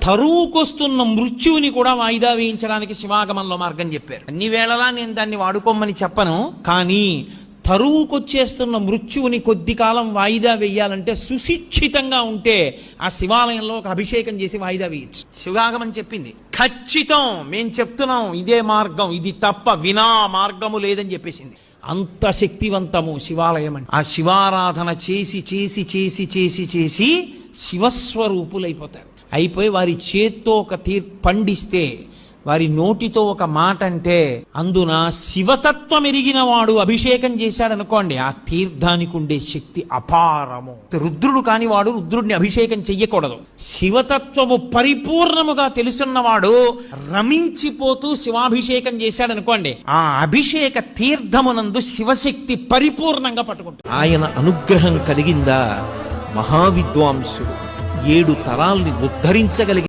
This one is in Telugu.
తరువుకొస్తున్న మృత్యువుని కూడా వాయిదా వేయించడానికి శివాగమంలో మార్గం చెప్పారు. అన్ని వేళలా నేను దాన్ని వాడుకోమని చెప్పను, కానీ తరువుకొచ్చేస్తున్న మృత్యువుని కొద్ది కాలం వాయిదా వేయాలంటే సుశిక్షితంగా ఉంటే ఆ శివాలయంలో ఒక అభిషేకం చేసి వాయిదా వేయచ్చు. శివాగమం చెప్పింది ఖచ్చితం, మేం చెప్తున్నాం ఇదే మార్గం, ఇది తప్ప వినా మార్గము లేదని చెప్పేసింది. అంత శక్తివంతము శివాలయం అంటే. ఆ శివారాధన చేసి చేసి చేసి చేసి చేసి శివస్వరూపులైపోతారు. అయిపోయి వారి చేత్తో ఒక పండిస్తే, వారి నోటితో ఒక మాట అంటే, అందున శివతత్వం ఎరిగిన వాడు అభిషేకం చేశాడనుకోండి, ఆ తీర్థానికి ఉండే శక్తి అపారము. రుద్రుడు కాని వాడు రుద్రుడిని అభిషేకం చెయ్యకూడదు. శివతత్వము పరిపూర్ణముగా తెలుసున్నవాడు రమించిపోతూ శివాభిషేకం చేశాడనుకోండి, ఆ అభిషేక తీర్థమునందు శివశక్తి పరిపూర్ణంగా పట్టుకుంటుంది. ఆయన అనుగ్రహం కలిగిందా, మహావిద్వాంసుడు 7 తరాల్ని ఉద్ధరించగలిగి